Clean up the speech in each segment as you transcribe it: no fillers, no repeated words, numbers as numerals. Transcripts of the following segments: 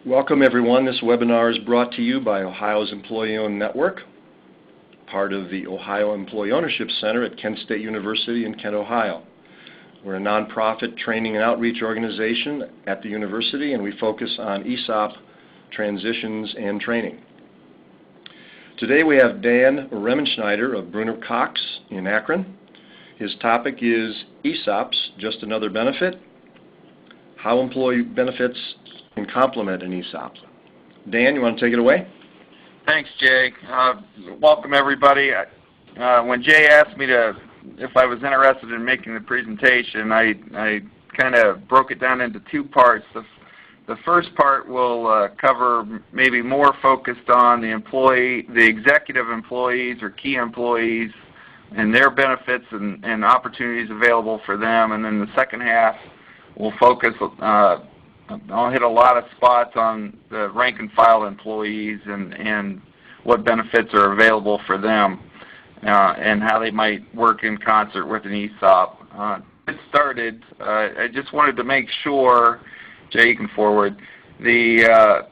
Welcome everyone. This webinar is brought to you by Ohio's Employee-Owned Network, part of the Ohio Employee Ownership Center at Kent State University in Kent, Ohio. We're a nonprofit training and outreach organization at the university, and we focus on ESOP transitions and training. Today we have Dan Riemenschneider of Bruner Cox in Akron. His topic is ESOPs, just another benefit, how employee benefits can complement an ESOP. Dan, you want to take it away? Thanks, Jay. Welcome, everybody. When Jay asked me if I was interested in making the presentation, I kind of broke it down into two parts. The first part will cover maybe more focused on the executive employees or key employees and their benefits and opportunities available for them. And then the second half will focus I'll hit a lot of spots on the rank and file employees and what benefits are available for them and how they might work in concert with an ESOP. To get started, I just wanted to make sure, Jay, you can forward, that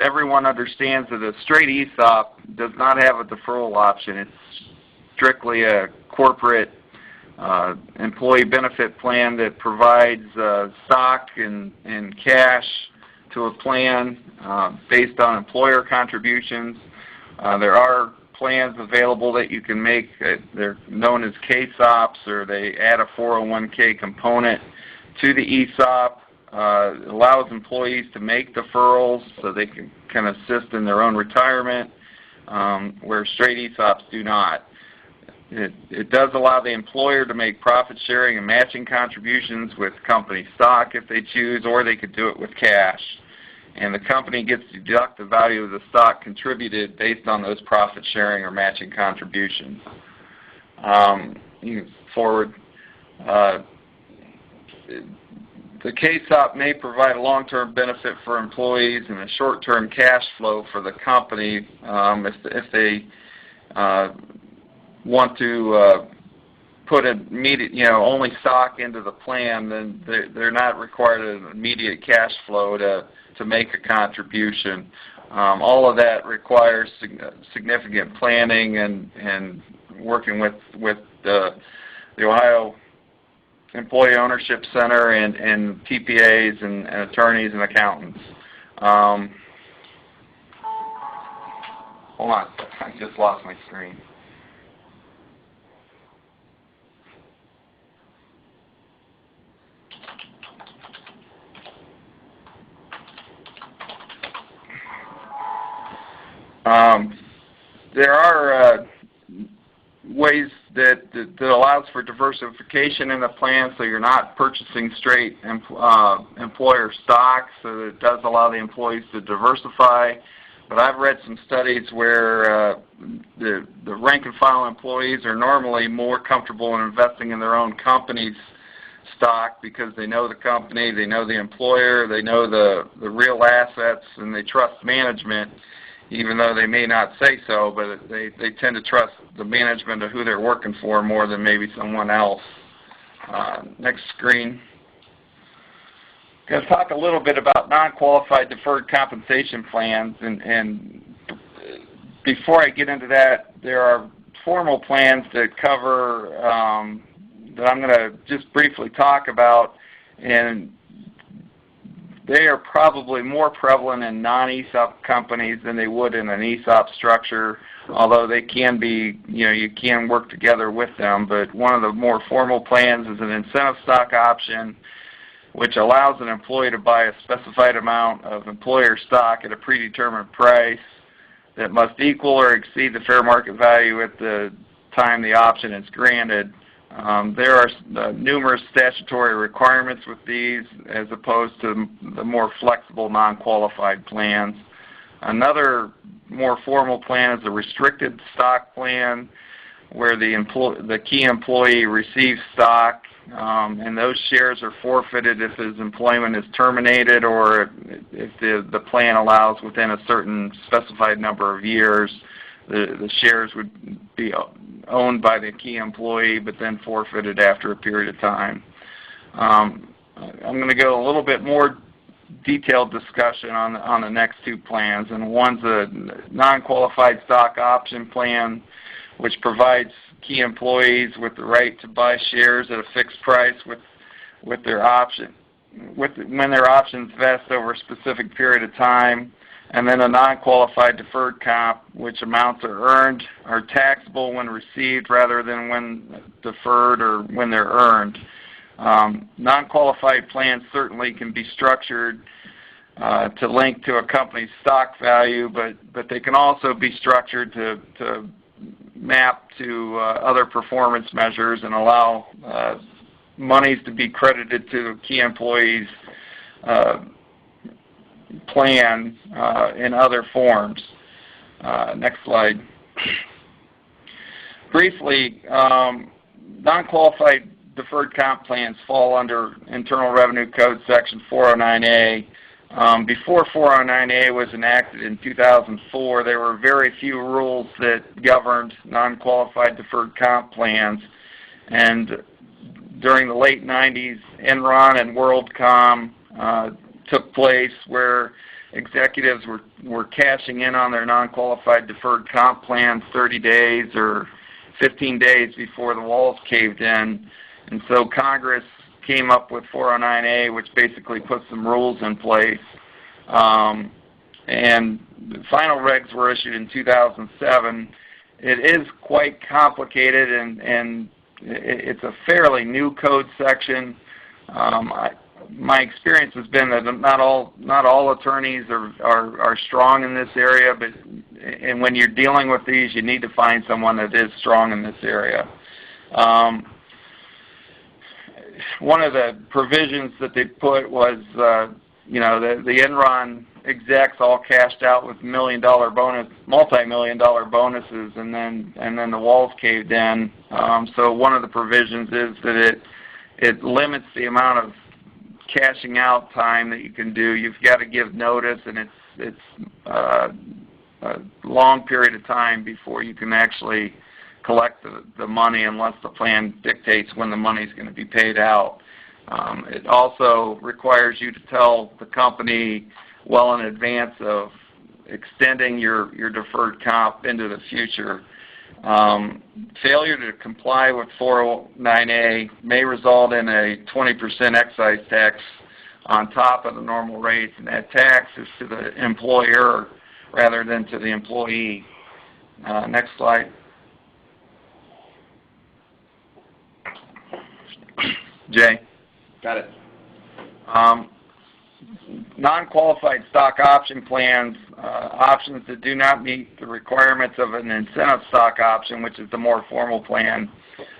everyone understands that a straight ESOP does not have a deferral option. It's strictly a corporate employee benefit plan that provides stock and cash to a plan based on employer contributions. There are plans available that you can make. They're known as K-SOPs, or they add a 401k component to the ESOP. It allows employees to make deferrals so they can assist in their own retirement, where straight ESOPs do not. It does allow the employer to make profit sharing and matching contributions with company stock if they choose, or they could do it with cash. And the company gets to deduct the value of the stock contributed based on those profit sharing or matching contributions. You can forward. The K-SOP may provide a long-term benefit for employees and a short-term cash flow for the company if they want to put only stock into the plan, then they're not required an immediate cash flow to make a contribution. All of that requires significant planning and working with the Ohio Employee Ownership Center and TPAs and attorneys and accountants. Hold on, I just lost my screen. There are ways that allows for diversification in the plan, so you're not purchasing straight employer stock, so it does allow the employees to diversify. But I've read some studies where the rank and file employees are normally more comfortable in investing in their own company's stock because they know the company, they know the employer, they know the real assets, and they trust management, even though they may not say so, but they tend to trust the management of who they're working for more than maybe someone else. Next screen. I'm going to talk a little bit about non-qualified deferred compensation plans, and before I get into that, there are formal plans that cover that I'm going to just briefly talk about, and they are probably more prevalent in non-ESOP companies than they would in an ESOP structure, although they can be, you can work together with them. But one of the more formal plans is an incentive stock option, which allows an employee to buy a specified amount of employer stock at a predetermined price that must equal or exceed the fair market value at the time the option is granted. There are numerous statutory requirements with these as opposed to the more flexible non-qualified plans. Another more formal plan is a restricted stock plan where the key employee receives stock and those shares are forfeited if his employment is terminated or if the plan allows within a certain specified number of years the shares would be owned by the key employee but then forfeited after a period of time. I'm going to go a little bit more detailed discussion on the next two plans. And one's a non-qualified stock option plan, which provides key employees with the right to buy shares at a fixed price with their option, when their options vest over a specific period of time. And then a non-qualified deferred comp, which amounts are earned are taxable when received rather than when deferred or when they're earned. Non-qualified plans certainly can be structured to link to a company's stock value, but they can also be structured to map to other performance measures and allow monies to be credited to a key employees' plan in other forms. Next slide. Briefly, non-qualified deferred comp plans fall under Internal Revenue Code Section 409A. Before 409A was enacted in 2004, there were very few rules that governed non-qualified deferred comp plans. And during the late 90s, Enron and WorldCom took place where executives were cashing in on their non-qualified deferred comp plans 30 days or 15 days before the walls caved in. And so Congress came up with 409A, which basically put some rules in place. And the final regs were issued in 2007. It is quite complicated, and it's a fairly new code section. My experience has been that not all attorneys are strong in this area, and when you're dealing with these, you need to find someone that is strong in this area. One of the provisions that they put was, the Enron execs all cashed out with multi-million-dollar bonuses, and then the walls caved in. So one of the provisions is that it limits the amount of cashing out time that you can do. You've got to give notice, and it's a long period of time before you can actually collect the money unless the plan dictates when the money is going to be paid out. It also requires you to tell the company well in advance of extending your deferred comp into the future. Failure to comply with 409A may result in a 20% excise tax on top of the normal rates, and that tax is to the employer rather than to the employee. Next slide. Jay? Got it. Non-qualified stock option plans, options that do not meet the requirements of an incentive stock option, which is the more formal plan,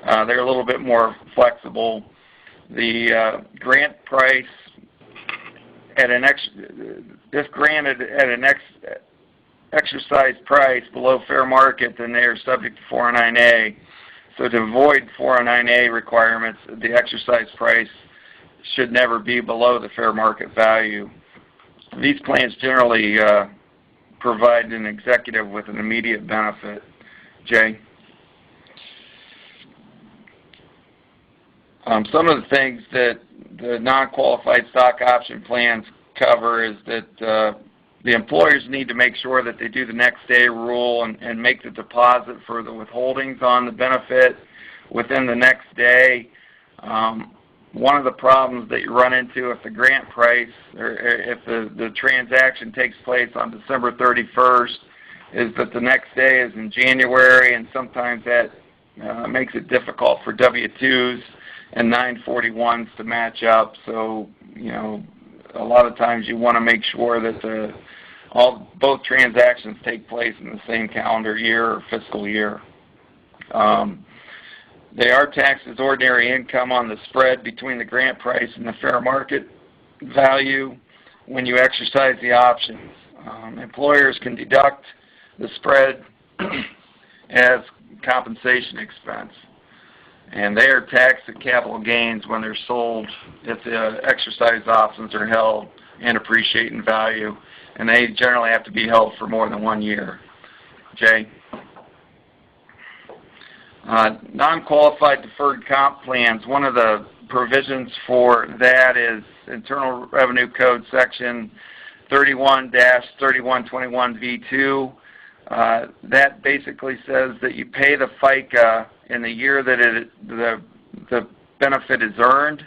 they're a little bit more flexible. The grant price if granted at an exercise price below fair market, then they are subject to 409A. So to avoid 409A requirements, the exercise price should never be below the fair market value. These plans generally provide an executive with an immediate benefit. Jay? Some of the things that the non-qualified stock option plans cover is that the employers need to make sure that they do the next day rule and make the deposit for the withholdings on the benefit within the next day. One of the problems that you run into if the grant price or if the transaction takes place on December 31st is that the next day is in January, and sometimes that makes it difficult for W-2s and 941s to match up. So, a lot of times you want to make sure that both transactions take place in the same calendar year or fiscal year. They are taxed as ordinary income on the spread between the grant price and the fair market value when you exercise the options. Employers can deduct the spread as compensation expense, and they are taxed at capital gains when they're sold if the exercise options are held and appreciate in value, and they generally have to be held for more than 1 year. Jay? Non-qualified deferred comp plans, one of the provisions for that is Internal Revenue Code section 31-3121V2. That basically says that you pay the FICA in the year that the benefit is earned,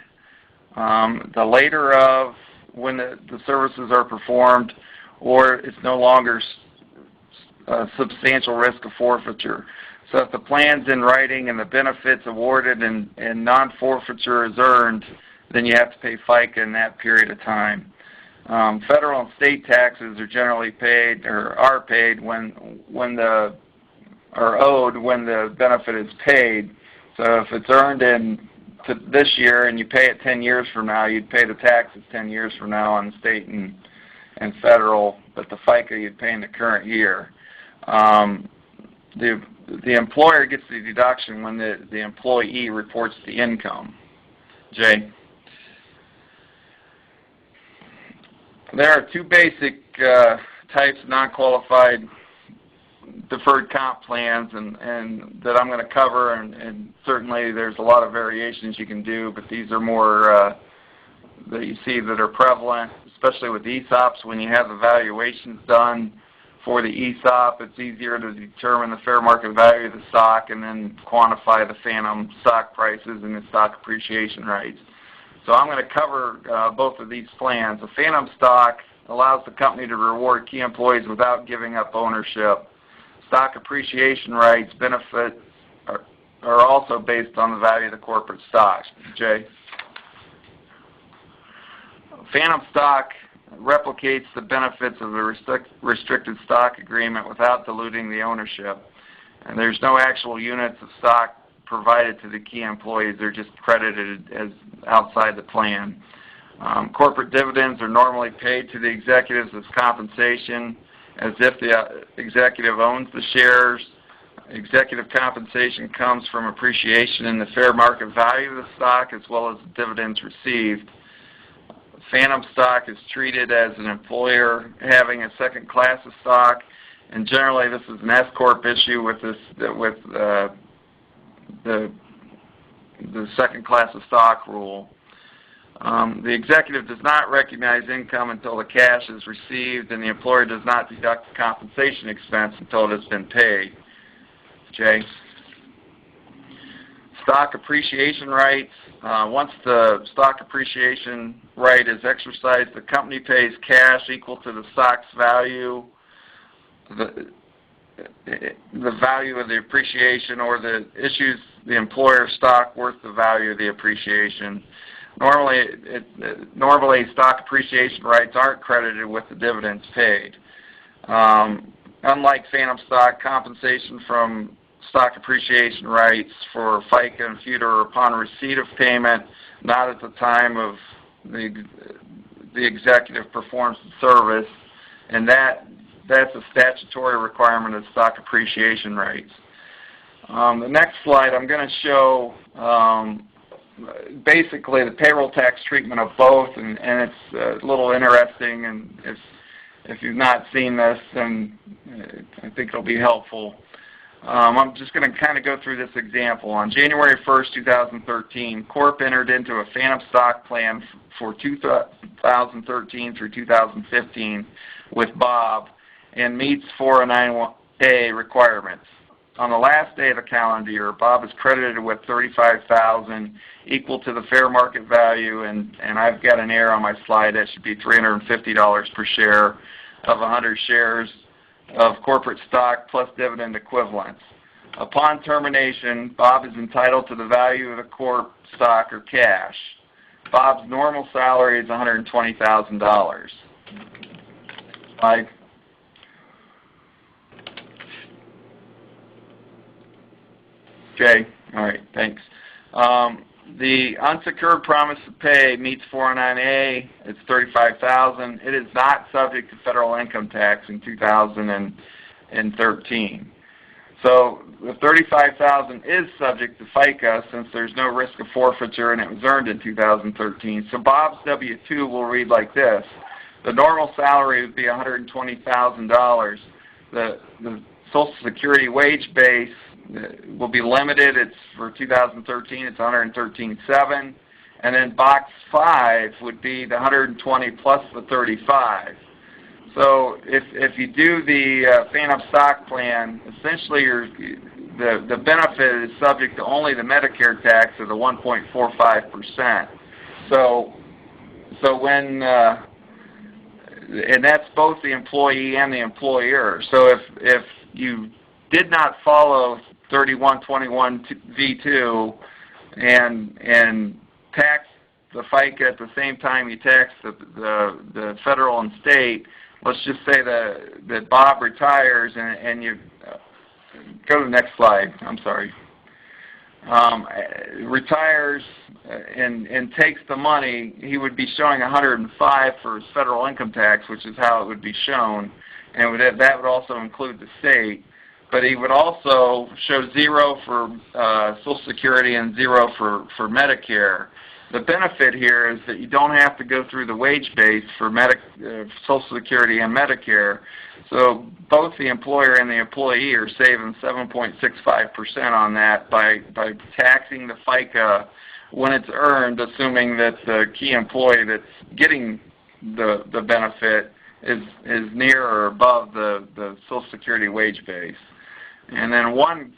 the later of when the services are performed, or it's no longer a substantial risk of forfeiture. So if the plan's in writing and the benefit's awarded and non-forfeiture is earned, then you have to pay FICA in that period of time. Federal and state taxes are generally paid or are paid are owed when the benefit is paid. So if it's earned this year and you pay it 10 years from now, you'd pay the taxes 10 years from now on the state and federal, but the FICA you'd pay in the current year. The employer gets the deduction when the employee reports the income. Jay? There are two basic types of non-qualified deferred comp plans and that I'm going to cover, and certainly there's a lot of variations you can do, but these are more that you see that are prevalent, especially with ESOPs. When you have evaluations done for the ESOP, it's easier to determine the fair market value of the stock and then quantify the phantom stock prices and the stock appreciation rights. So I'm going to cover both of these plans. A phantom stock allows the company to reward key employees without giving up ownership. Stock appreciation rights benefits are also based on the value of the corporate stock. Jay? Phantom stock replicates the benefits of the restricted stock agreement without diluting the ownership. And there's no actual units of stock provided to the key employees. They're just credited as outside the plan. Corporate dividends are normally paid to the executives as compensation, as if the executive owns the shares. Executive compensation comes from appreciation in the fair market value of the stock as well as the dividends received. Phantom stock is treated as an employer having a second class of stock, and generally this is an S-Corp issue with the second class of stock rule. The executive does not recognize income until the cash is received, and the employer does not deduct the compensation expense until it has been paid. Jay? Stock appreciation rights. Once the stock appreciation right is exercised, the company pays cash equal to the stock's value, the value of the appreciation, or the issues the employer stock worth the value of the appreciation. Normally stock appreciation rights aren't credited with the dividends paid. Unlike phantom stock, compensation from stock appreciation rights for FICA and FUTA are upon receipt of payment, not at the time of the executive performs the service, and that's a statutory requirement of stock appreciation rights. The next slide, I'm going to show basically the payroll tax treatment of both, and it's a little interesting, and if you've not seen this, then I think it'll be helpful. I'm just going to kind of go through this example. On January 1st, 2013, Corp entered into a phantom stock plan for 2013 through 2015 with Bob and meets 409A requirements. On the last day of the calendar year, Bob is credited with $35,000 equal to the fair market value, and I've got an error on my slide. That should be $350 per share of 100 shares of corporate stock plus dividend equivalents. Upon termination, Bob is entitled to the value of the corp stock or cash. Bob's normal salary is $120,000. Mike? Okay, all right, thanks. The unsecured promise to pay meets 409A. It's $35,000. It is not subject to federal income tax in 2013. So the $35,000 is subject to FICA since there's no risk of forfeiture and it was earned in 2013. So Bob's W-2 will read like this. The normal salary would be $120,000. The Social Security wage base will be limited. It's for 2013. It's 113.7, and then box 5 would be the 120 plus the 35. So if you do the phantom stock plan, essentially the benefit is subject to only the Medicare tax of the 1.45%. So when and that's both the employee and the employer. So if you did not follow 3121 V2 and tax the FICA at the same time you tax the federal and state, let's just say that Bob retires and you go to the next slide. I'm sorry. Retires and takes the money, he would be showing 105 for his federal income tax, which is how it would be shown, and that would also include the state. But he would also show 0 for Social Security and 0 for Medicare. The benefit here is that you don't have to go through the wage base for Social Security and Medicare. So both the employer and the employee are saving 7.65% on that by taxing the FICA when it's earned, assuming that the key employee that's getting the benefit is near or above the Social Security wage base. And then one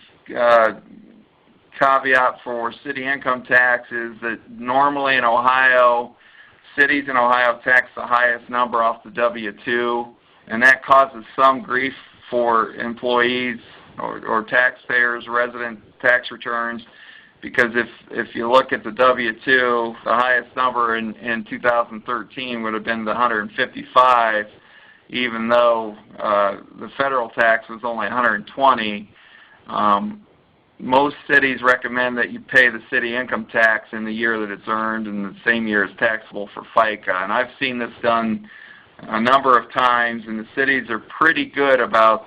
caveat for city income tax is that normally in Ohio, cities in Ohio tax the highest number off the W-2, and that causes some grief for employees or taxpayers, resident tax returns, because if you look at the W-2, the highest number in 2013 would have been the 155, even though the federal tax was only 120. Most cities recommend that you pay the city income tax in the year that it's earned and the same year as taxable for FICA. And I've seen this done a number of times, and the cities are pretty good about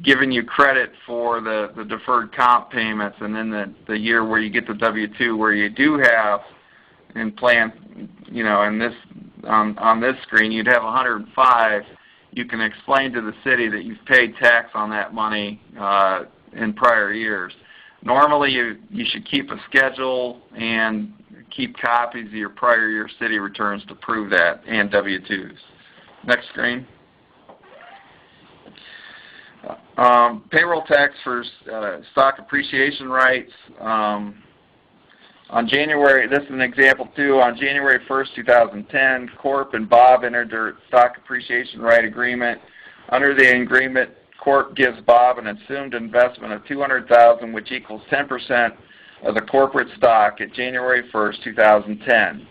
giving you credit for the deferred comp payments, and then the year where you get the W-2 where you do have in plan, you know, in this on this screen you'd have 105. You can explain to the city that you've paid tax on that money in prior years. Normally you should keep a schedule and keep copies of your prior year city returns to prove that, and W-2s. Next screen. Payroll tax for stock appreciation rights. On January, this is an example too, on January 1st, 2010, Corp and Bob entered their stock appreciation right agreement. Under the agreement, Corp gives Bob an assumed investment of $200,000, which equals 10% of the corporate stock at January 1st, 2010.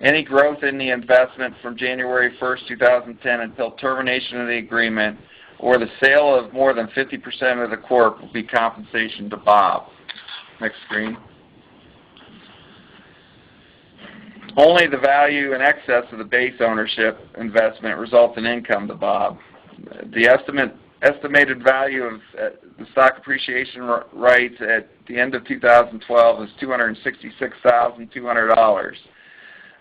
Any growth in the investment from January 1st, 2010 until termination of the agreement or the sale of more than 50% of the Corp will be compensation to Bob. Next screen. Only the value in excess of the base ownership investment results in income to Bob. The estimated value of the stock appreciation rights at the end of 2012 is $266,200.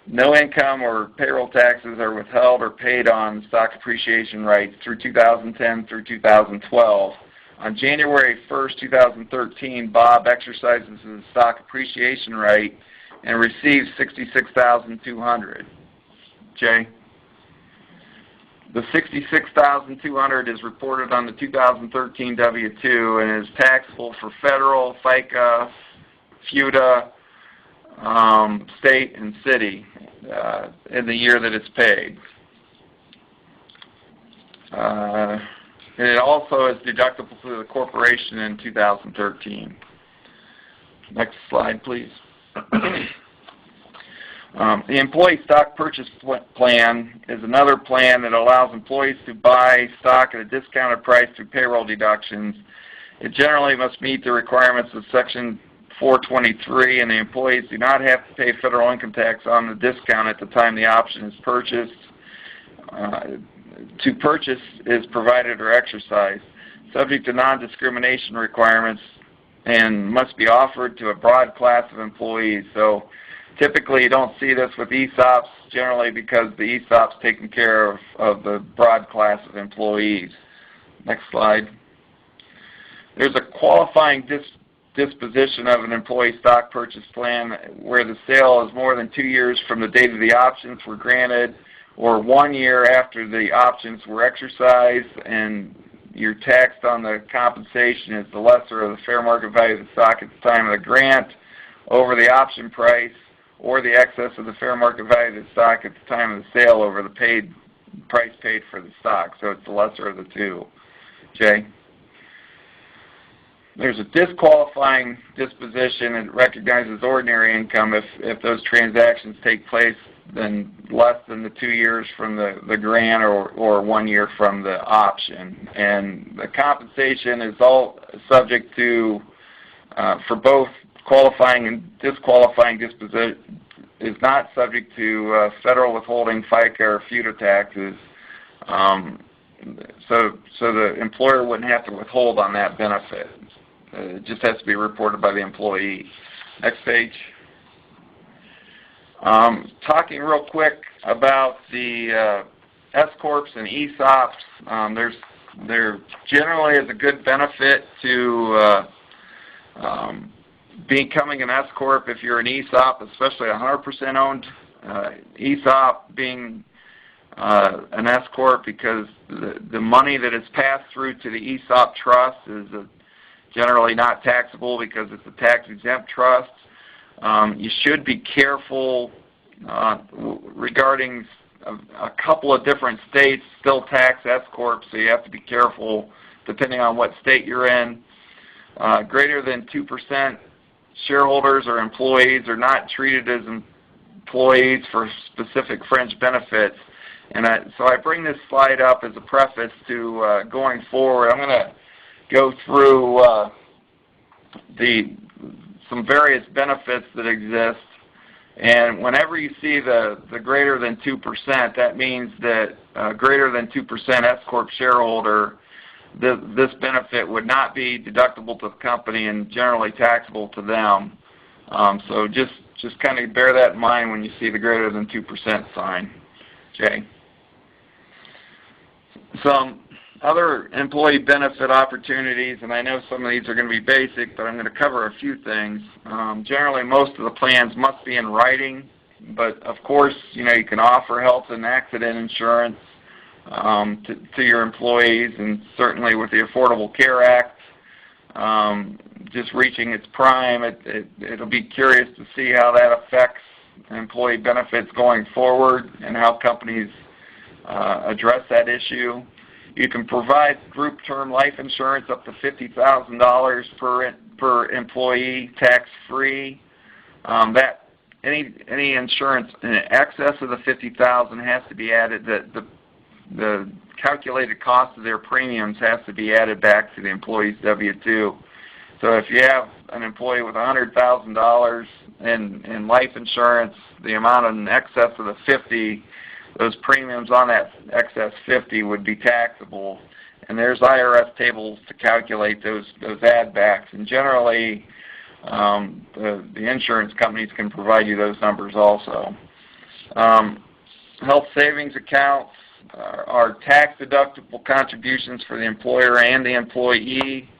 No income or payroll taxes are withheld or paid on stock appreciation rights through 2010 through 2012. On January 1st, 2013, Bob exercises his stock appreciation right and receives $66,200. Jay? The $66,200 is reported on the 2013 W-2 and is taxable for federal, FICA, FUTA, state, and city in the year that it's paid. And it also is deductible to the corporation in 2013. Next slide, please. The employee stock purchase plan is another plan that allows employees to buy stock at a discounted price through payroll deductions. It generally must meet the requirements of Section 423, and the employees do not have to pay federal income tax on the discount at the time the option is purchased. To purchase is provided or exercised, subject to non-discrimination requirements, and must be offered to a broad class of employees. So typically you don't see this with ESOPs, generally because the ESOP's taken care of the broad class of employees. Next slide. There's a qualifying disposition of an employee stock purchase plan where the sale is more than 2 years from the date of the options were granted, or 1 year after the options were exercised, and you're taxed on the compensation as the lesser of the fair market value of the stock at the time of the grant over the option price, or the excess of the fair market value of the stock at the time of the sale over the price paid for the stock. So it's the lesser of the two. Jay? There's a disqualifying disposition and recognizes ordinary income if those transactions take place then less than the 2 years from the grant or 1 year from the option. And the compensation is all subject to, for both qualifying and disqualifying disposition, is not subject to federal withholding, FICA, or FUTA taxes. So the employer wouldn't have to withhold on that benefit. It just has to be reported by the employee. Next page. Talking real quick about the S-Corps and ESOPs, there generally is a good benefit to becoming an S-Corp if you're an ESOP, especially a 100% owned ESOP being an S-Corp, because the money that is passed through to the ESOP trust is generally not taxable because it's a tax-exempt trust. You should be careful regarding a couple of different states still tax S-Corp, so you have to be careful depending on what state you're in. Greater than 2% shareholders or employees are not treated as employees for specific fringe benefits. And so I bring this slide up as a preface to going forward. I'm going to go through some various benefits that exist. And whenever you see the greater than 2%, that means that greater than 2% S-Corp shareholder, this benefit would not be deductible to the company and generally taxable to them. So just kind of bear that in mind when you see the greater than 2% sign. Jay? Some other employee benefit opportunities, and I know some of these are going to be basic, but I'm going to cover a few things. Generally, most of the plans must be in writing, but of course, you can offer health and accident insurance to your employees, and certainly with the Affordable Care Act just reaching its prime, it'll be curious to see how that affects employee benefits going forward and how companies address that issue. You can provide group term life insurance up to $50,000 per employee, tax-free. That any insurance in excess of the $50,000 has to be added. The calculated cost of their premiums has to be added back to the employee's W-2. So if you have an employee with $100,000 in life insurance, the amount in excess of the 50, those premiums on that excess 50 would be taxable. And there's IRS tables to calculate those add-backs. And generally, the insurance companies can provide you those numbers also. Health savings accounts are tax-deductible contributions for the employer and the employee.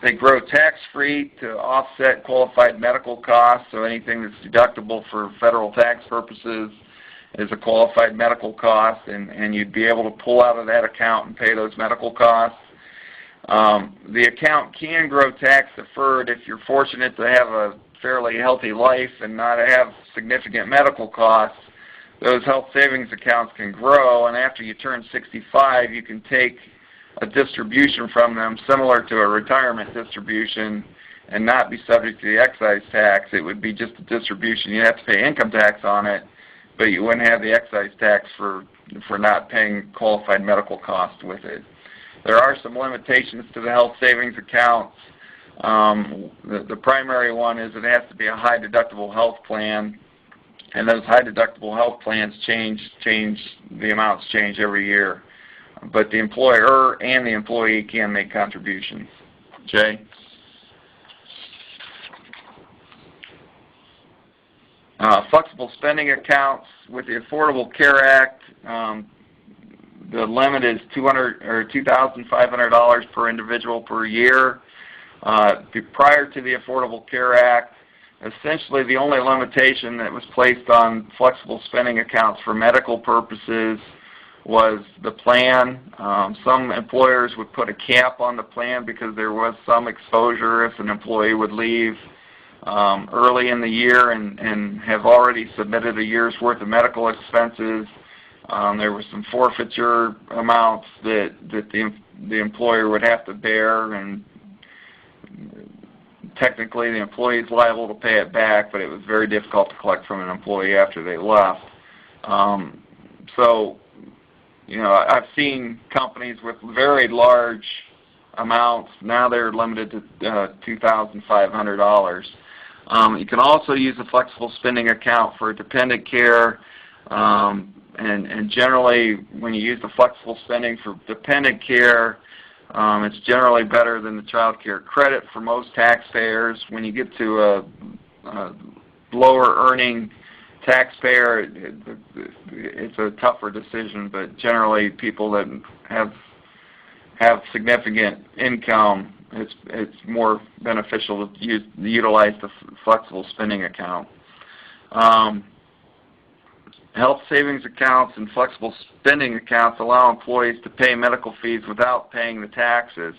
They grow tax-free to offset qualified medical costs, so anything that's deductible for federal tax purposes is a qualified medical cost, and you'd be able to pull out of that account and pay those medical costs. The account can grow tax-deferred if you're fortunate to have a fairly healthy life and not have significant medical costs. Those health savings accounts can grow, and after you turn 65, you can take a distribution from them similar to a retirement distribution and not be subject to the excise tax. It would be just a distribution. You have to pay income tax on it, but you wouldn't have the excise tax for not paying qualified medical costs with it. There are some limitations to the health savings accounts. The primary one is it has to be a high deductible health plan, and those high deductible health plans the amounts change every year. But the employer and the employee can make contributions. Jay? Flexible spending accounts with the Affordable Care Act, the limit is $2,500 per individual per year. Prior to the Affordable Care Act, essentially the only limitation that was placed on flexible spending accounts for medical purposes was the plan. Some employers would put a cap on the plan because there was some exposure if an employee would leave early in the year and have already submitted a year's worth of medical expenses. There were some forfeiture amounts that the employer would have to bear, and technically the employee is liable to pay it back, but it was very difficult to collect from an employee after they left. So, you know, I've seen companies with very large amounts. Now they're limited to $2,500. You can also use a flexible spending account for dependent care, and generally when you use the flexible spending for dependent care, it's generally better than the child care credit for most taxpayers. When you get to a lower earning taxpayer, it's a tougher decision, but generally people that have significant income, it's more beneficial to utilize the flexible spending account. Health savings accounts and flexible spending accounts allow employees to pay medical fees without paying the taxes.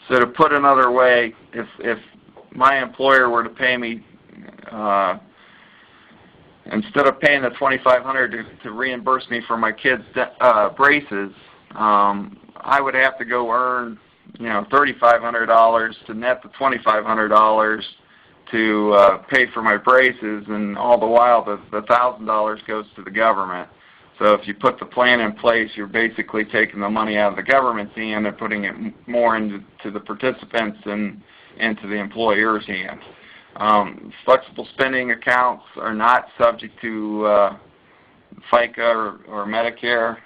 So to put another way, if my employer were to pay me, instead of paying the $2,500 to reimburse me for my kids' braces, I would have to go earn, you know, $3,500 to net the $2,500 to pay for my braces, and all the while the $1,000 goes to the government. So if you put the plan in place, you're basically taking the money out of the government's hand and putting it more into the participants and into the employer's hand. Flexible spending accounts are not subject to FICA or Medicare,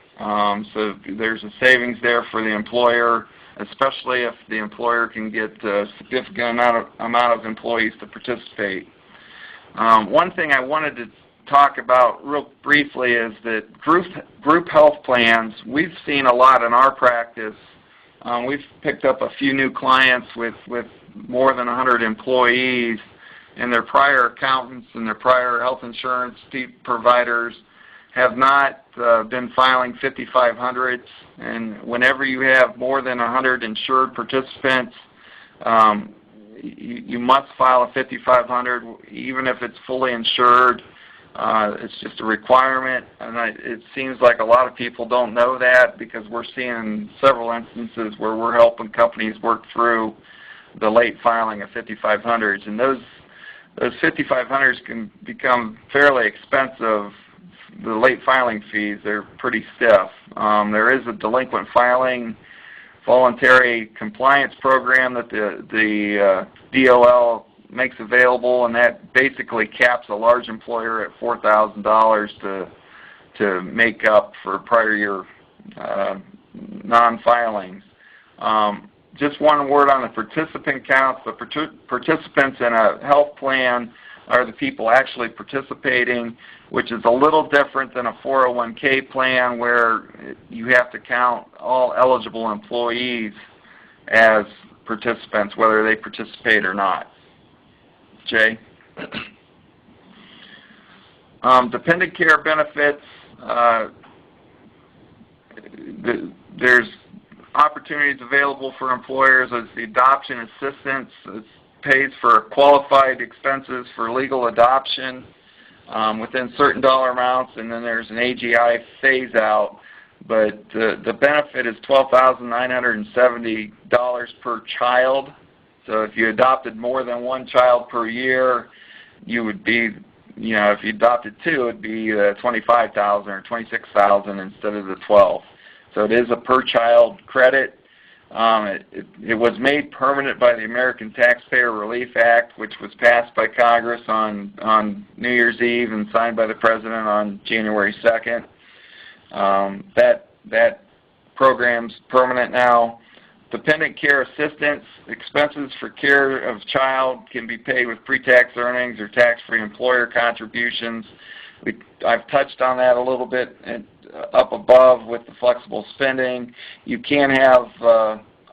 so there's a savings there for the employer, especially if the employer can get a significant amount of employees to participate. One thing I wanted to talk about real briefly is that group health plans, we've seen a lot in our practice. We've picked up a few new clients with more than 100 employees, and their prior accountants and their prior health insurance providers have not been filing 5500s, and whenever you have more than 100 insured participants, you must file a 5500 even if it's fully insured. It's just a requirement, and it seems like a lot of people don't know that, because we're seeing several instances where we're helping companies work through the late filing of 5500s, and those 5500s can become fairly expensive. The late filing fees, they're pretty stiff. There is a delinquent filing voluntary compliance program that the DOL makes available, and that basically caps a large employer at $4,000 to make up for prior year non-filings. Just one word on the participant counts. The participants in a health plan are the people actually participating, which is a little different than a 401k plan where you have to count all eligible employees as participants, whether they participate or not. Jay? Dependent care benefits, there's opportunities available for employers as the adoption assistance. It pays for qualified expenses for legal adoption within certain dollar amounts, and then there's an AGI phase-out. But the benefit is $12,970 per child. So if you adopted more than one child per year, you would be, you know, if you adopted two, it would be $25,000 or $26,000 instead of the $12,000. So it is a per-child credit. It was made permanent by the American Taxpayer Relief Act, which was passed by Congress on New Year's Eve and signed by the President on January 2nd. That program's permanent now. Dependent care assistance, expenses for care of child can be paid with pre-tax earnings or tax-free employer contributions. I've touched on that a little bit up above with the flexible spending. You can have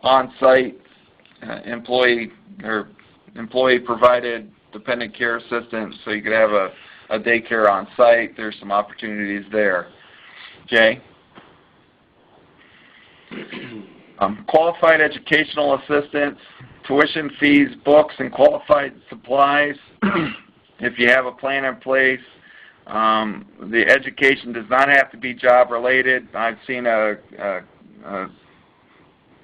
on-site employee or employee-provided dependent care assistance, so you could have a daycare on site. There's some opportunities there. Jay? Qualified educational assistance, tuition fees, books, and qualified supplies. If you have a plan in place, the education does not have to be job-related. I've seen a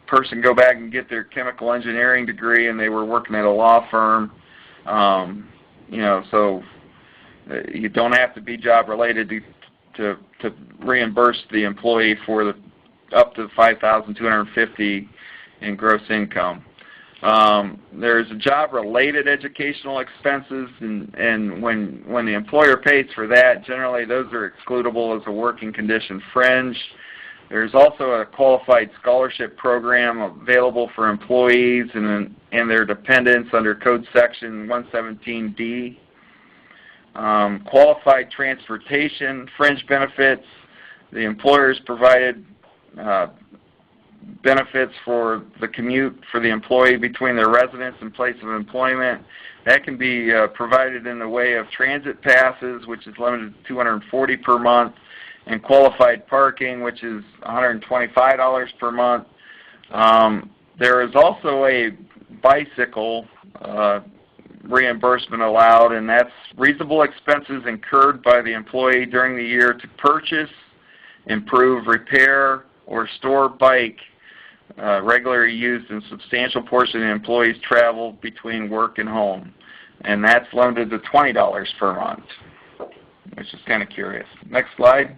person go back and get their chemical engineering degree, and they were working at a law firm. So you don't have to be job-related to reimburse the employee for the up to $5,250 in gross income. There's job-related educational expenses, and when the employer pays for that, generally those are excludable as a working condition fringe. There's also a qualified scholarship program available for employees and their dependents under Code Section 117D. Qualified transportation, fringe benefits. The employer's provided benefits for the commute for the employee between their residence and place of employment. That can be provided in the way of transit passes, which is limited to $240 per month, and qualified parking, which is $125 per month. There is also a bicycle reimbursement allowed, and that's reasonable expenses incurred by the employee during the year to purchase, improve, repair, or store bike regularly used in a substantial portion of the employee's travel between work and home. And that's limited to $20 per month, which is kind of curious. Next slide.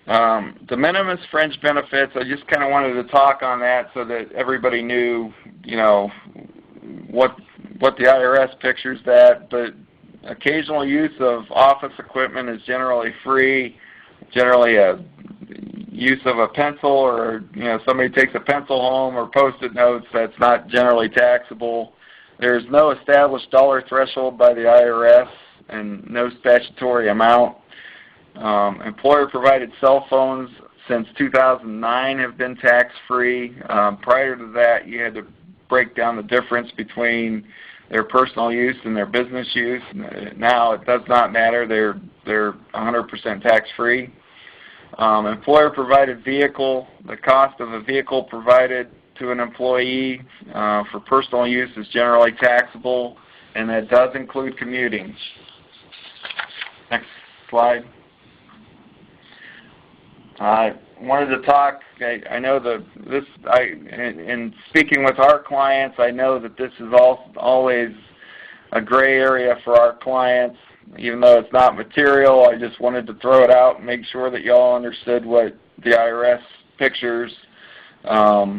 De minimis fringe benefits, I just kind of wanted to talk on that so that everybody knew, what the IRS pictures that, but occasional use of office equipment is generally free. Generally a use of a pencil, or somebody takes a pencil home, or Post-it notes, that's not generally taxable. There's no established dollar threshold by the IRS and no statutory amount. Employer-provided cell phones since 2009 have been tax-free. Prior to that, you had to break down the difference between their personal use and their business use. Now it does not matter. They're 100% tax-free. Employer-provided vehicle, the cost of a vehicle provided to an employee for personal use is generally taxable, and that does include commuting. Next slide. I wanted to talk. I know in speaking with our clients, I know that this is always a gray area for our clients. Even though it's not material, I just wanted to throw it out and make sure that y'all understood what the IRS pictures, how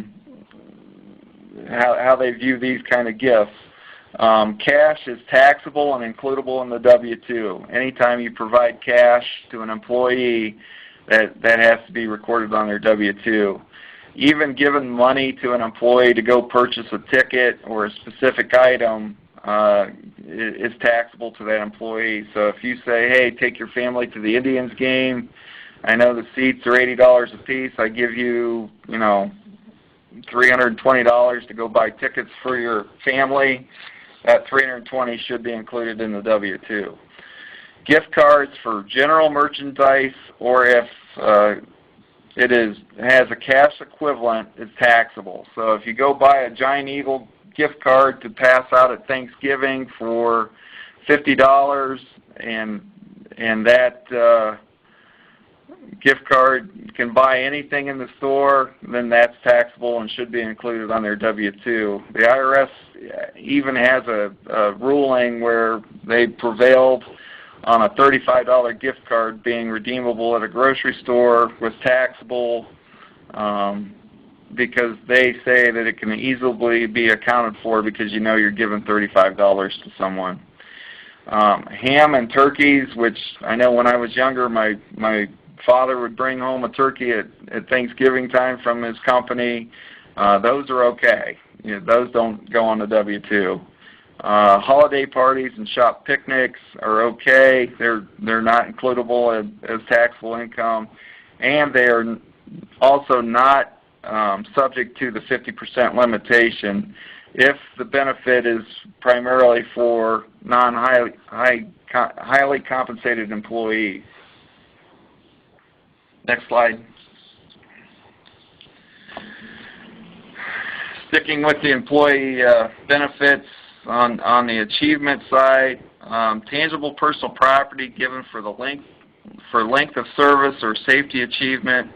they view these kind of gifts. Cash is taxable and includable in the W-2. Anytime you provide cash to an employee, that has to be recorded on their W-2. Even giving money to an employee to go purchase a ticket or a specific item is taxable to that employee. So if you say, hey, take your family to the Indians game, I know the seats are $80 a piece, I give you, $320 to go buy tickets for your family, that $320 should be included in the W-2. Gift cards for general merchandise, or if it has a cash equivalent, is taxable. So if you go buy a Giant Eagle gift card to pass out at Thanksgiving for $50, and that gift card can buy anything in the store, then that's taxable and should be included on their W-2. The IRS even has a ruling where they prevailed on a $35 gift card being redeemable at a grocery store was taxable because they say that it can easily be accounted for because you're giving $35 to someone. Ham and turkeys, which I know when I was younger, my father would bring home a turkey at Thanksgiving time from his company. Those are okay. Those don't go on the W-2. Holiday parties and shop picnics are okay. They're not includable as taxable income, and they are also not subject to the 50% limitation if the benefit is primarily for highly compensated employees. Next slide. Sticking with the employee benefits on the achievement side, tangible personal property given for length of service or safety achievement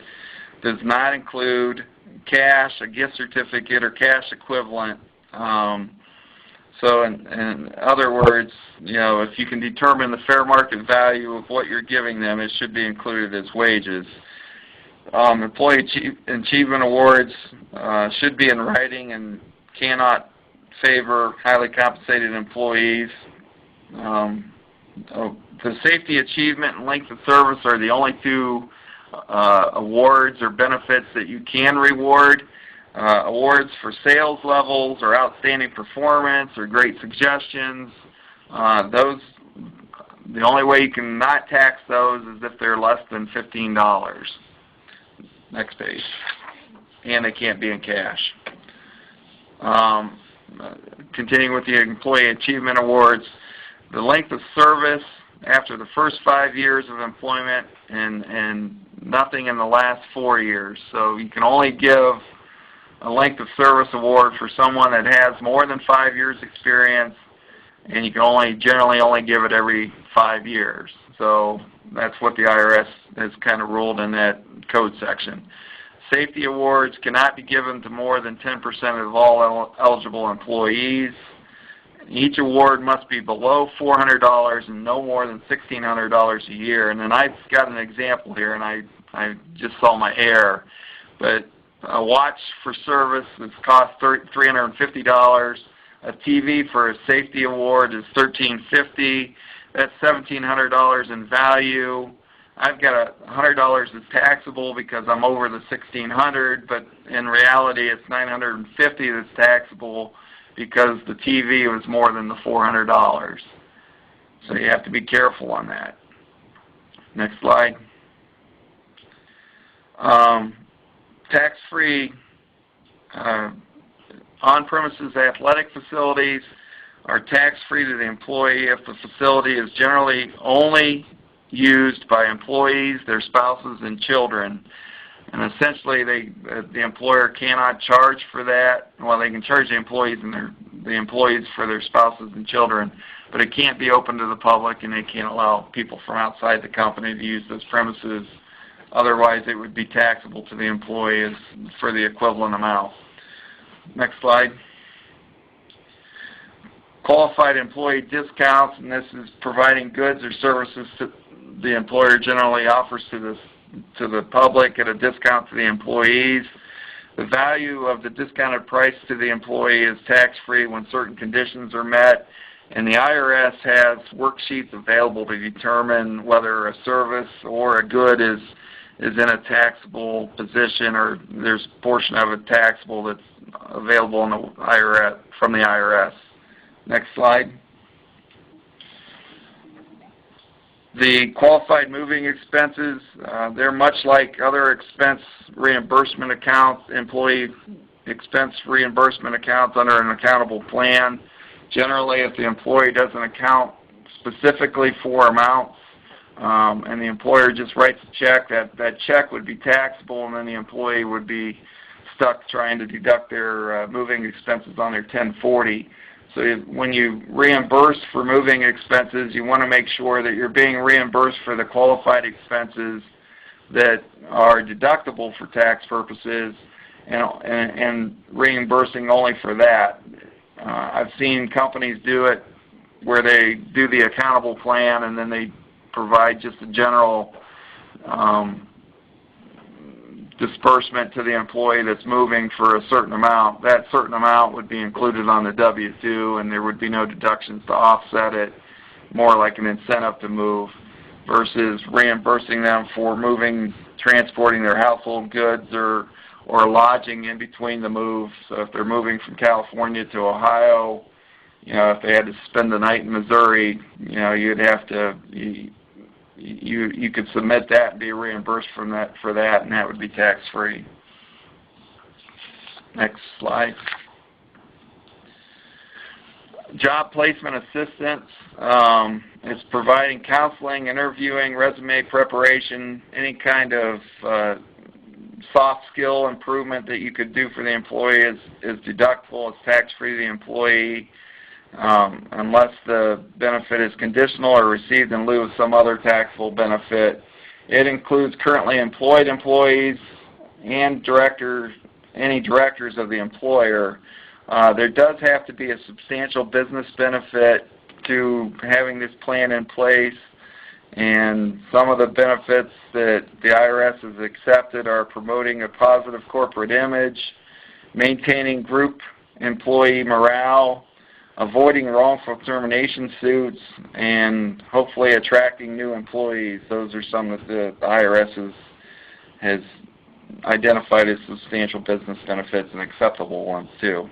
does not include cash, a gift certificate, or cash equivalent. So in other words, if you can determine the fair market value of what you're giving them, it should be included as wages. Employee achievement awards should be in writing and cannot favor highly compensated employees. The safety achievement and length of service are the only two awards or benefits that you can reward. Awards for sales levels or outstanding performance or great suggestions, the only way you can not tax those is if they're less than $15. Next page. And they can't be in cash. Continuing with the employee achievement awards, the length of service after the first 5 years of employment and nothing in the last 4 years. So you can only give a length of service award for someone that has more than 5 years experience, and you can generally only give it every 5 years. So that's what the IRS has kind of ruled in that code section. Safety awards cannot be given to more than 10% of all eligible employees. Each award must be below $400 and no more than $1,600 a year. And then I've got an example here, and I just saw my error. But a watch for service that's cost $350. A TV for a safety award is $1,350. That's $1,700 in value. I've got $100 that's taxable because I'm over the $1,600, but in reality it's $950 that's taxable because the TV was more than the $400. So you have to be careful on that. Next slide. Tax-free on-premises athletic facilities are tax-free to the employee if the facility is generally only used by employees, their spouses, and children. And essentially, the employer cannot charge for that. Well, they can charge the employees for their spouses and children, but it can't be open to the public, and they can't allow people from outside the company to use those premises. Otherwise, it would be taxable to the employees for the equivalent amount. Next slide. Qualified employee discounts, and this is providing goods or services the employer generally offers to the public at a discount to the employees. The value of the discounted price to the employee is tax-free when certain conditions are met, and the IRS has worksheets available to determine whether a service or a good is in a taxable position, or there's a portion of it taxable that's available in the IRS, from the IRS. Next slide. The qualified moving expenses, they're much like other expense reimbursement accounts, employee expense reimbursement accounts under an accountable plan. Generally, if the employee doesn't account specifically for amounts, and the employer just writes a check, that check would be taxable, and then the employee would be stuck trying to deduct their moving expenses on their 1040. So when you reimburse for moving expenses, you want to make sure that you're being reimbursed for the qualified expenses that are deductible for tax purposes and reimbursing only for that. I've seen companies do it where they do the accountable plan and then they provide just a general disbursement to the employee that's moving for a certain amount. That certain amount would be included on the W-2, and there would be no deductions to offset it, more like an incentive to move, versus reimbursing them for transporting their household goods or lodging in between the moves. So if they're moving from California to Ohio, if they had to spend the night in Missouri, you'd have to you could submit that and be reimbursed for that, and that would be tax-free. Next slide. Job placement assistance is providing counseling, interviewing, resume preparation, any kind of soft skill improvement that you could do for the employee is deductible. It's tax-free to the employee unless the benefit is conditional or received in lieu of some other taxable benefit. It includes currently employed employees and any directors of the employer. There does have to be a substantial business benefit to having this plan in place, and some of the benefits that the IRS has accepted are promoting a positive corporate image, maintaining group employee morale, avoiding wrongful termination suits, and hopefully attracting new employees. Those are some that the IRS has identified as substantial business benefits and acceptable ones too.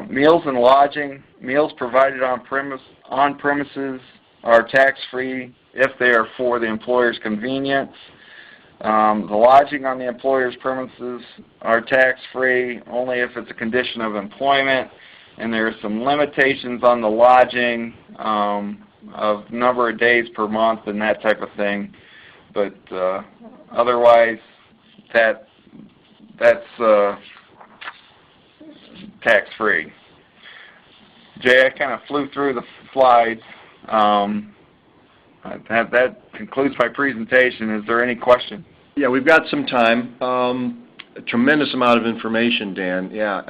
Meals and lodging. Meals provided on premises are tax-free if they are for the employer's convenience. The lodging on the employer's premises are tax-free only if it's a condition of employment, and there are some limitations on the lodging of number of days per month and that type of thing. But otherwise, that's tax-free. Jay, I kind of flew through the slides. That concludes my presentation. Is there any question? Yeah, we've got some time. A tremendous amount of information, Dan. Yeah,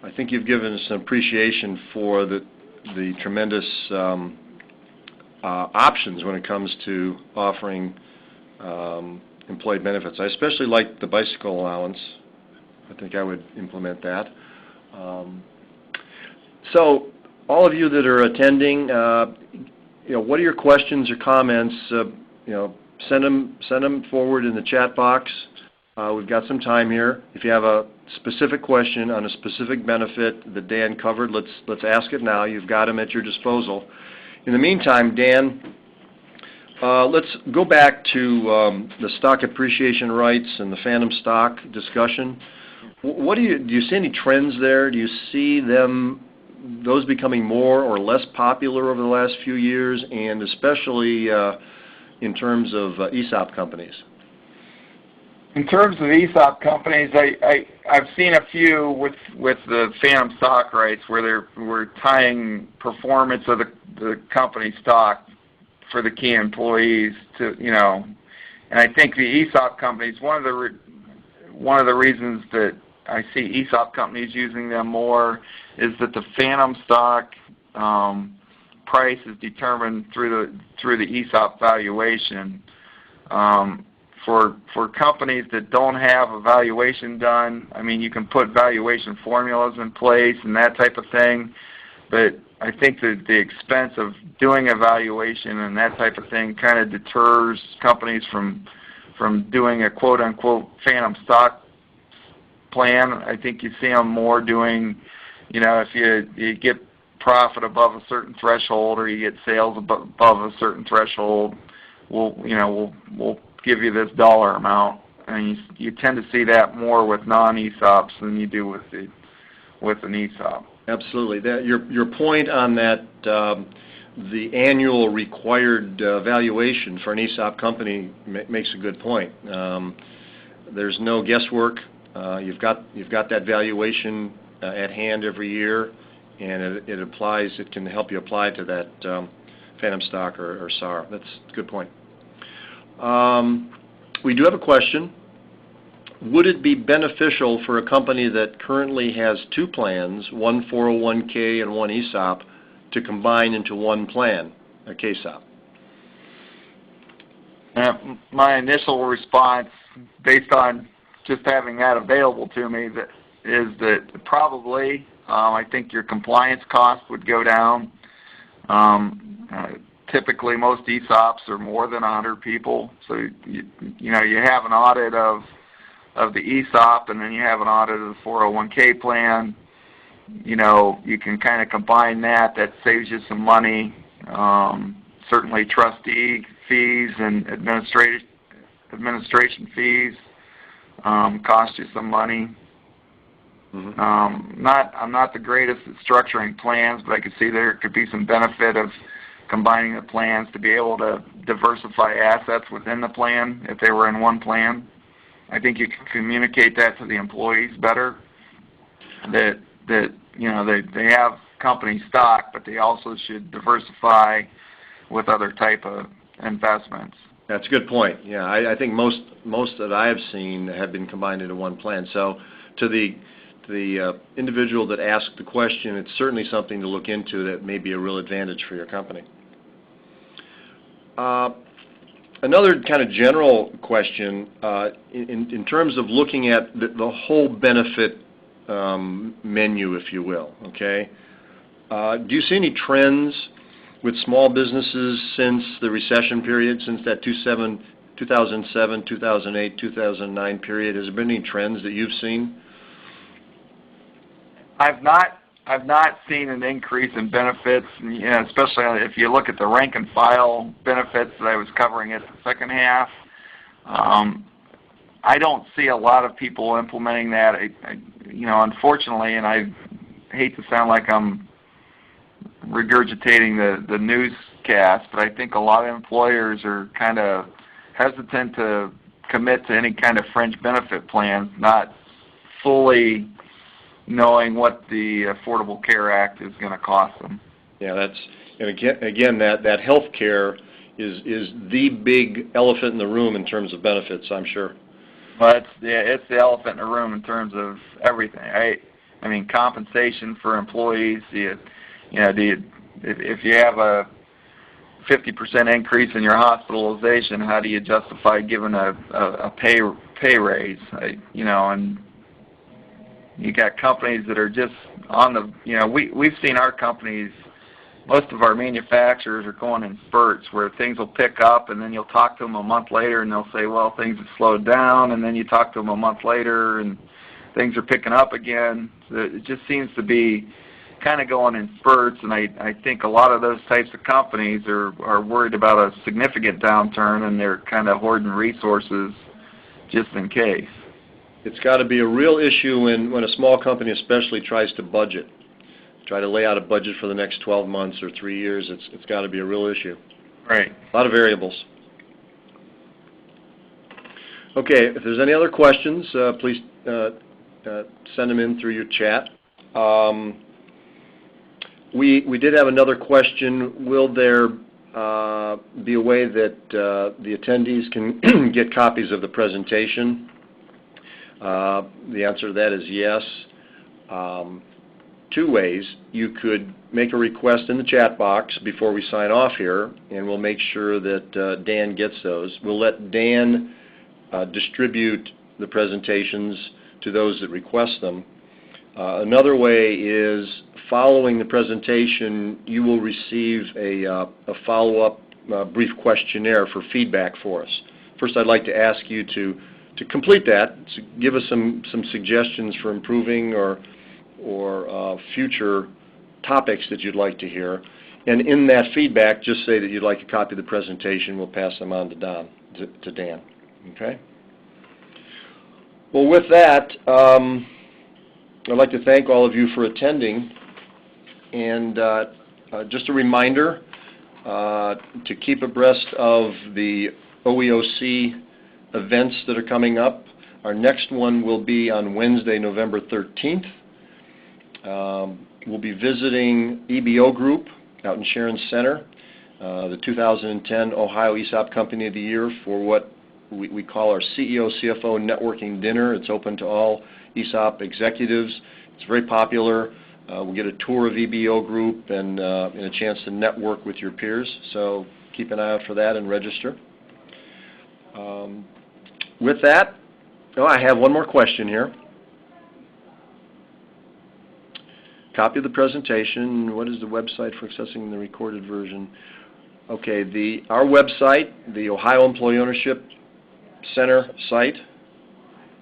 I think you've given us an appreciation for the tremendous options when it comes to offering employee benefits. I especially like the bicycle allowance. I think I would implement that. So, all of you that are attending, what are your questions or comments? Send them forward in the chat box. We've got some time here. If you have a specific question on a specific benefit that Dan covered, let's ask it now. You've got them at your disposal. In the meantime, Dan, let's go back to the stock appreciation rights and the phantom stock discussion. What do you see any trends there? Do you see those becoming more or less popular over the last few years, and especially in terms of ESOP companies? In terms of ESOP companies, I've seen a few with the phantom stock rights where we're tying performance of the company stock for the key employees to, and I think the ESOP companies, one of the reasons that I see ESOP companies using them more is that the phantom stock price is determined through the ESOP valuation. For companies that don't have a valuation done, I mean, you can put valuation formulas in place and that type of thing, but I think that the expense of doing a valuation and that type of thing kind of deters companies from doing a quote-unquote phantom stock plan. I think you see them more doing, if you get profit above a certain threshold or you get sales above a certain threshold, we'll give you this dollar amount, and you tend to see that more with non-ESOPs than you do with an ESOP. Absolutely. Your point on that, the annual required valuation for an ESOP company makes a good point. There's no guesswork. You've got that valuation at hand every year, and it applies. It can help you apply to that phantom stock or SAR. That's a good point. We do have a question. Would it be beneficial for a company that currently has two plans, one 401k and one ESOP, to combine into one plan, a KSOP? My initial response, based on just having that available to me, is that probably. I think your compliance costs would go down. Typically, most ESOPs are more than 100 people, so you have an audit of the ESOP, and then you have an audit of the 401k plan. You can kind of combine that. That saves you some money. Certainly, trustee fees and administration fees cost you some money. Mm-hmm. I'm not the greatest at structuring plans, but I could see there could be some benefit of combining the plans to be able to diversify assets within the plan if they were in one plan. I think you can communicate that to the employees better, that you know, they have company stock, but they also should diversify with other type of investments. That's a good point. Yeah, I think most that I have seen have been combined into one plan. So to the individual that asked the question, it's certainly something to look into that may be a real advantage for your company. Another kind of general question, in terms of looking at the whole benefit menu, if you will, okay? Do you see any trends with small businesses since the recession period, since that 2007, 2008, 2009 period? Has there been any trends that you've seen? I've not seen an increase in benefits, you know, especially if you look at the rank and file benefits that I was covering at the second half. I don't see a lot of people implementing that. You know, unfortunately, and I hate to sound like I'm regurgitating the newscast, but I think a lot of employers are kind of hesitant to commit to any kind of fringe benefit plans, not fully knowing what the Affordable Care Act is going to cost them. Yeah, and again that health care is the big elephant in the room in terms of benefits, I'm sure. Well, it's the elephant in the room in terms of everything. I mean, compensation for employees. If you have a 50% increase in your hospitalization, how do you justify giving a pay raise? You know, and you got companies that are just on the, you know, we've seen our companies, most of our manufacturers are going in spurts where things will pick up, and then you'll talk to them a month later and they'll say, well, things have slowed down, and then you talk to them a month later and things are picking up again. So it just seems to be kind of going in spurts, and I think a lot of those types of companies are worried about a significant downturn, and they're kind of hoarding resources just in case. It's got to be a real issue when a small company especially tries to budget, try to lay out a budget for the next 12 months or 3 years. It's got to be a real issue. Right. A lot of variables. Okay, if there's any other questions, please send them in through your chat. We did have another question. Will there be a way that the attendees can get copies of the presentation? The answer to that is yes. 2 ways. You could make a request in the chat box before we sign off here, and we'll make sure that Dan gets those. We'll let Dan distribute the presentations to those that request them. Another way is, following the presentation, you will receive a follow-up brief questionnaire for feedback for us. First, I'd like to ask you to complete that, to give us some suggestions for improving or future topics that you'd like to hear. And in that feedback, just say that you'd like a copy of the presentation. We'll pass them on to Dan. Okay? Well, with that, I'd like to thank all of you for attending. And just a reminder to keep abreast of the OEOC events that are coming up. Our next one will be on Wednesday, November 13th. We'll be visiting EBO Group out in Sharon Center, the 2010 Ohio ESOP Company of the Year, for what we call our CEO CFO Networking Dinner. It's open to all ESOP executives. It's very popular. We'll get a tour of EBO Group and a chance to network with your peers. So keep an eye out for that and register. With that, I have one more question here. Copy of the presentation. What is the website for accessing the recorded version? Okay, our website, the Ohio Employee Ownership Center site,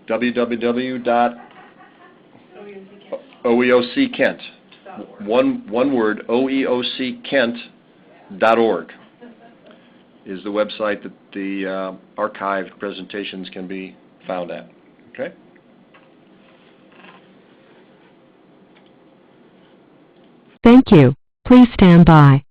www.oeockent. One word, oeockent.org is the website that the archived presentations can be found at. Okay? Thank you. Please stand by.